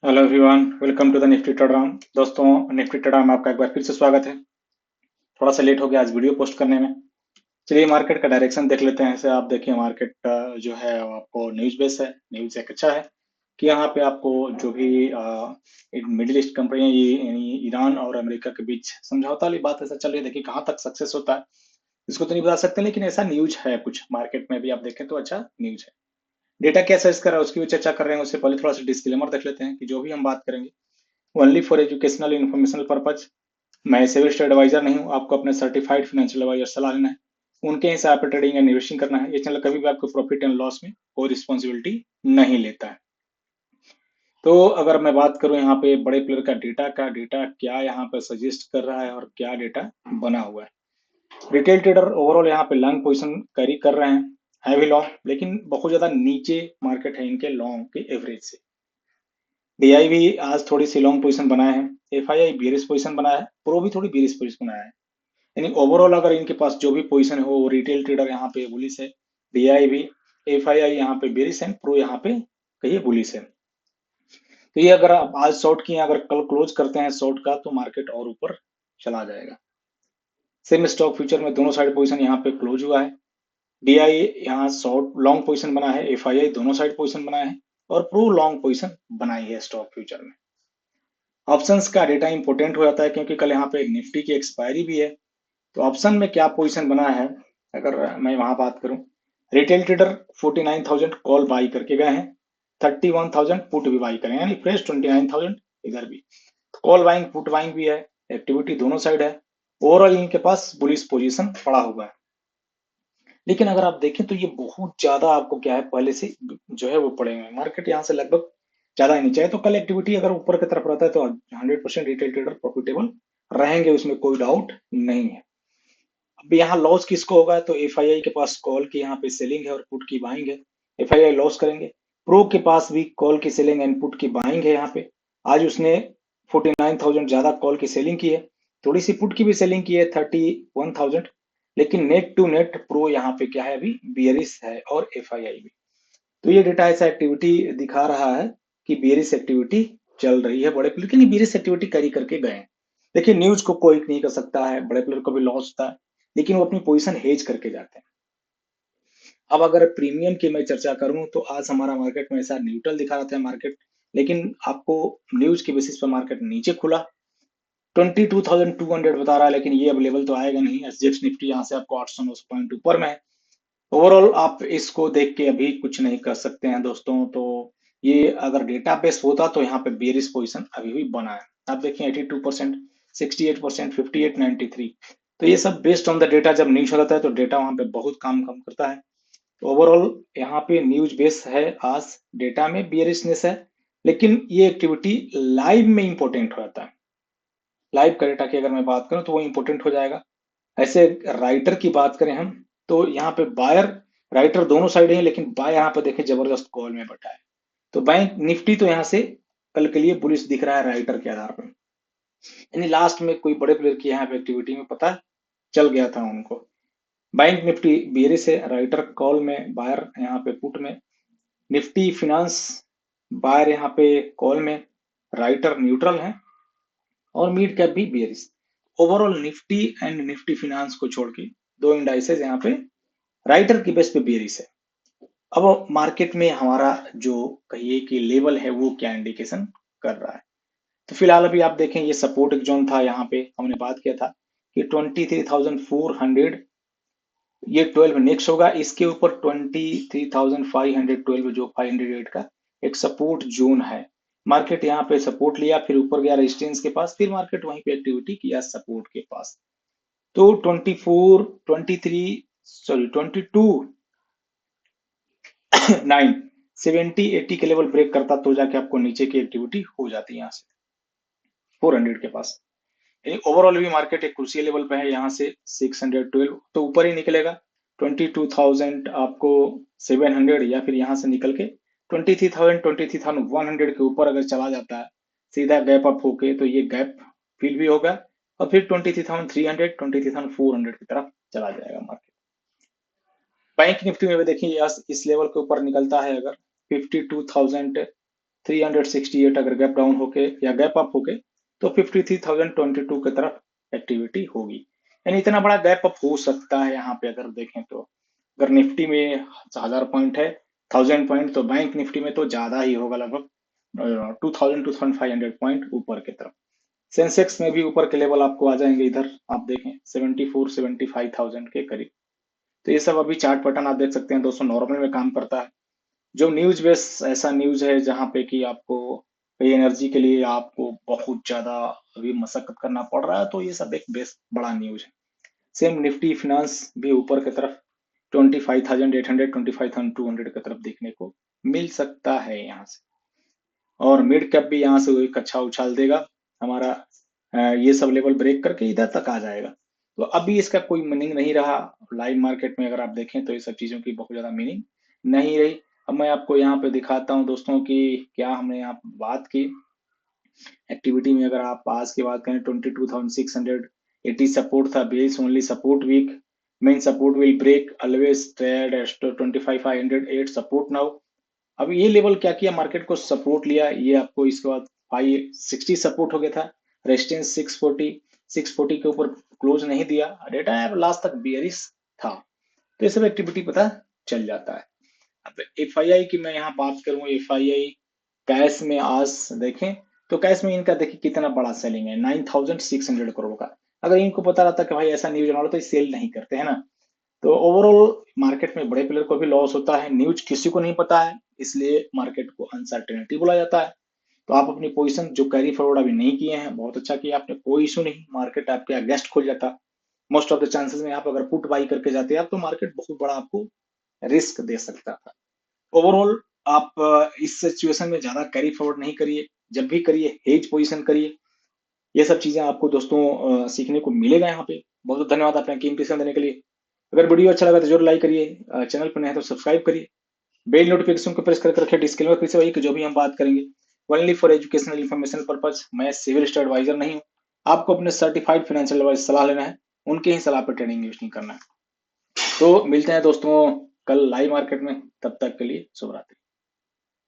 Hello everyone, welcome to the Nifty trader. दोस्तों, Nifty trader में आपका एक बार फिर से स्वागत है। थोड़ा सा लेट हो गया आज वीडियो पोस्ट करने में। चलिए मार्केट का डायरेक्शन देख लेते हैं। ऐसे आप देखिए मार्केट जो है वो आपको न्यूज बेस है। न्यूज एक अच्छा है कि यहाँ पे आपको जो भी मिडिल ईस्ट कंपनियां यानी ईरान और अमेरिका के बीच समझौता वाली बात ऐसा चल रही है। देखिए कहाँ तक सक्सेस होता है इसको तो नहीं बता सकते, लेकिन ऐसा न्यूज है कुछ मार्केट में भी आप देखें तो अच्छा न्यूज है। डेटा क्या सर्च कर रहा है उसकी भी चर्चा कर रहे हैं। उससे पहले थोड़ा सा डिस्क्लेमर देख लेते हैं कि जो भी हम बात करेंगे only for educational informational purpose. मैं सिविल एडवाइजर नहीं हूँ, आपको अपने सर्टिफाइड फाइनेंशियल एडवाइजर सलाह लेना है। उनके हिसाब पर ट्रेडिंग एंड इन्वेस्टिंग करना है। ये चैनल कभी भी आपको प्रॉफिट एंड लॉस में कोई रिस्पॉन्सिबिलिटी नहीं लेता है। तो अगर मैं बात करूं यहाँ पे बड़े प्लेयर का डेटा क्या यहाँ पे सजेस्ट कर रहा है और क्या डेटा बना हुआ है। रिटेल ट्रेडर ओवरऑल यहाँ पे लॉन्ग पोजीशन कैरी कर रहे हैं, है भी लॉन्ग, लेकिन बहुत ज्यादा नीचे मार्केट है इनके लॉन्ग के एवरेज से। डीआई भी आज थोड़ी सी लॉन्ग पोजीशन बनाए हैं। एफआईआई बेरिश पोजीशन बनाया है। प्रो भी थोड़ी बेरिश पोजीशन बनाया है। यानी ओवरऑल अगर इनके पास जो भी पोजीशन है वो रिटेल ट्रेडर यहाँ पे बुलिश है। डीआई भी, एफआईआई यहाँ पे बेरिश है, प्रो यहाँ पे कहिए बुलिश है। तो ये अगर आप आज शॉर्ट किए, अगर कल क्लोज करते हैं शॉर्ट का तो मार्केट और ऊपर चला जाएगा। सेम स्टॉक फ्यूचर में दोनों साइड पोजीशन यहाँ पे क्लोज हुआ है। डीआई यहाँ शॉर्ट लॉन्ग पोजीशन बना है, एफआईआई दोनों साइड पोजीशन बनाए हैं और प्रो लॉन्ग पोजीशन बनाई है स्टॉक फ्यूचर में। ऑप्शंस का डेटा इंपॉर्टेंट हो जाता है क्योंकि कल यहाँ पे निफ्टी की एक्सपायरी भी है। तो ऑप्शन में क्या पोजीशन बना है, अगर मैं वहां बात करूं, रिटेल ट्रेडर 49,000 कॉल बाई करके गए हैं, 31,000 पुट भी बाई करें, यानी फ्रेश 29,000 इधर भी। कॉल बाइंग पुट बाइंग भी है, एक्टिविटी दोनों साइड है। ओवरऑल इनके पास बुलिश पोजीशन पड़ा हुआ है। लेकिन अगर आप देखें तो ये बहुत ज्यादा आपको क्या है पहले से जो है वो पड़े हुए हैं। मार्केट यहाँ से लगभग ज्यादा ही नीचे है। तो कल एक्टिविटी अगर ऊपर की तरफ रहता है तो 100% रिटेल ट्रेडर प्रॉफिटेबल रहेंगे, उसमें कोई डाउट नहीं है। अब यहाँ लॉस किसको होगा, तो एफआईआई के पास कॉल की यहाँ पे सेलिंग है और पुट की बाइंग है। एफआईआई लॉस करेंगे। प्रो के पास भी कॉल की सेलिंग एंड पुट की बाइंग है। यहाँ पे आज उसने 49,000 ज्यादा कॉल की सेलिंग की है, थोड़ी सी पुट की भी सेलिंग की है 31,000। लेकिन नेट टू नेट प्रो यहाँ पे क्या है, अभी बियरिश है और एफआईआई भी। तो ये डेटा ऐसा एक्टिविटी दिखा रहा है कि बियरिश एक्टिविटी चल रही है। बड़े प्लेयर की नहीं, बियरिश एक्टिविटी कैरी करके गए हैं। देखिए न्यूज को कोई नहीं कर सकता है, बड़े प्लेयर को भी लॉस होता है, लेकिन वो अपनी पोजीशन हेज करके जाते हैं। अब अगर प्रीमियम की मैं चर्चा करूं तो आज हमारा मार्केट में ऐसा न्यूट्रल दिखा रहा था मार्केट, लेकिन आपको न्यूज के बेसिस पर मार्केट नीचे खुला। 22,200 बता रहा है, लेकिन ये अब लेवल तो आएगा नहीं। एसजीएक्स निफ्टी यहाँ से आपको 809 पॉइंट ऊपर में है। ओवरऑल आप इसको देख के अभी कुछ नहीं कर सकते हैं दोस्तों। तो ये अगर डेटा बेस होता तो यहाँ पे बेरिश पोजीशन अभी भी बना है। आप देखिए 82%, 68%, 58, 93। तो ये सब बेस्ड ऑन द डेटा। जब न्यूज होता है तो डेटा वहां पे बहुत काम कम करता है। तो ओवरऑल यहाँ पे न्यूज बेस है, आज डेटा में बियरिशनेस है, लेकिन ये एक्टिविटी लाइव में इंपॉर्टेंट हो जाता है। लाइव का डेटा की अगर मैं बात करूं तो वो इंपॉर्टेंट हो जाएगा। ऐसे राइटर की बात करें हम तो यहाँ पे बायर राइटर दोनों साइड है, लेकिन बाय यहाँ पे देखें जबरदस्त कॉल में बैठा है। तो बैंक निफ्टी तो यहाँ से कल के लिए बुलिश दिख रहा है राइटर के आधार पर। यानी लास्ट में कोई बड़े प्लेयर की यहाँ पे एक्टिविटी में पता चल गया था उनको। बैंक निफ्टी बेरिश है, राइटर कॉल में, बायर यहाँ पे पुट में। निफ्टी फिनांस बायर यहाँ पे कॉल में, राइटर न्यूट्रल है और मिड कैप भी bearish. Overall Nifty and Nifty finance को छोड़ के दो इंडाइसेस यहाँ पे राइटर की बेस पे बेरिश है। अब मार्केट में हमारा जो कहिए कि लेवल है वो क्या इंडिकेशन कर रहा है। तो फिलहाल अभी आप देखें ये सपोर्ट एक जोन था, यहाँ पे हमने बात किया था कि 23,400 ये 12 नेक्स्ट होगा। इसके ऊपर 23,512 जो 508 का एक सपोर्ट जोन है। मार्केट यहाँ पे सपोर्ट लिया, फिर ऊपर गया रेजिस्टेंस के पास, फिर मार्केट वहीं पे एक्टिविटी किया सपोर्ट के पास। तो 24, 23, सॉरी 22, 9, 70, 80 के लेवल ब्रेक करता तो जाके आपको नीचे की एक्टिविटी हो जाती है यहाँ से 400 के पास। यानी ओवरऑल भी मार्केट एक क्रूशियल लेवल पे है। यहाँ से 612 तो ऊपर ही निकलेगा। 22,000 आपको 700 या फिर यहाँ से निकल के 23,000, 23,100 के ऊपर अगर चला जाता है सीधा गैप अप होके तो ये गैप फिल भी होगा और फिर 23,300, 23,400 की तरफ चला जाएगा मार्केट। बैंक निफ्टी में भी देखिए इस लेवल के ऊपर निकलता है अगर 52,000 368 अगर गैप डाउन होके या गैप अप होके तो 53,022 की तरफ एक्टिविटी होगी। यानी इतना बड़ा गैप अप हो सकता है यहाँ पे अगर देखें तो। अगर निफ्टी में 1000 पॉइंट है, 1000 पॉइंट, तो बैंक निफ्टी में तो ज्यादा ही होगा, लगभग 2500 पॉइंट ऊपर की तरफ। सेंसेक्स में भी ऊपर के लेवल आपको आ जाएंगे, इधर आप देखें 74-75,000 के करीब। तो ये सब अभी चार्ट पैटर्न आप देख सकते हैं दोस्तों, नॉर्मल में काम करता है। जो न्यूज बेस ऐसा न्यूज है जहां पे कि आपको कई एनर्जी के लिए आपको बहुत ज्यादा अभी मशक्कत करना पड़ रहा है, तो ये सब एक बेस बड़ा न्यूज है। सेम निफ्टी फिनांस भी ऊपर की तरफ 25,800 25,200 की तरफ देखने को मिल सकता है यहाँ से। और मिड कैप भी यहाँ से एक अच्छा उछाल देगा हमारा, ये सब लेवल ब्रेक करके इधर तक आ जाएगा। तो अभी इसका कोई मीनिंग नहीं रहा लाइव मार्केट में, अगर आप देखें तो ये सब चीजों की बहुत ज्यादा मीनिंग नहीं रही। अब मैं आपको यहाँ पे दिखाता हूँ दोस्तों कि क्या हमने यहाँ पे बात की एक्टिविटी में। अगर आप आज की बात करें 22,680 सपोर्ट था, base only support weak, main support will break, always trade at 25,508 support now. अब ये लेवल क्या किया, मार्केट को सपोर्ट लिया, ये आपको इसके बाद 560 सपोर्ट हो गया था, रेजिस्टेंस 640, 640 के ऊपर क्लोज नहीं दिया, डेटा लास्ट तक बियरिश था। तो ये सब एक्टिविटी पता चल जाता है। अब एफआईआई की मैं यहाँ बात करूँ, एफआईआई कैश में आज देखें तो कैश में इनका देखिए कितना बड़ा सेलिंग है, 9,600 करोड़ का। अगर इनको पता रहता कि भाई ऐसा न्यूज आना तो ये सेल नहीं करते है ना। तो ओवरऑल मार्केट में बड़े प्लेयर को भी लॉस होता है, न्यूज किसी को नहीं पता है, इसलिए मार्केट को अनसर्टेनिटी बोला जाता है। तो आप अपनी पोजीशन जो कैरी फॉरवर्ड अभी नहीं किए हैं, बहुत अच्छा किया आपने, कोई इशू नहीं, मार्केट आपके अगेंस्ट खुल जाता। मोस्ट ऑफ द चांसेस में आप अगर पुट बाई करके जाते हैं आप, तो मार्केट बहुत बड़ा आपको रिस्क दे सकता था। ओवरऑल आप इस सिचुएशन में ज्यादा कैरी फॉरवर्ड नहीं करिए, जब भी करिए हेज पोजीशन करिए। ये सब चीजें आपको दोस्तों सीखने को मिलेगा यहाँ पे। बहुत बहुत धन्यवाद आपने कीमती समय देने के लिए। अगर वीडियो अच्छा लगा तो जरूर लाइक करिए, चैनल पर नए हैं तो सब्सक्राइब करिए, बेल नोटिफिकेशन को प्रेस करके रखिए। डिस्क्लेमर फिर से वही कि जो भी हम बात करेंगे only for educational information purpose. मैं सिविल स्टडी एडवाइजर नहीं हूँ, आपको अपने सर्टिफाइड फाइनेंशियल एडवाइजर सलाह लेना है, उनके ही सलाह पर ट्रेडिंग यूज नहीं करना है। तो मिलते हैं दोस्तों कल लाइव मार्केट में, तब तक के लिए शुभ रात्रि।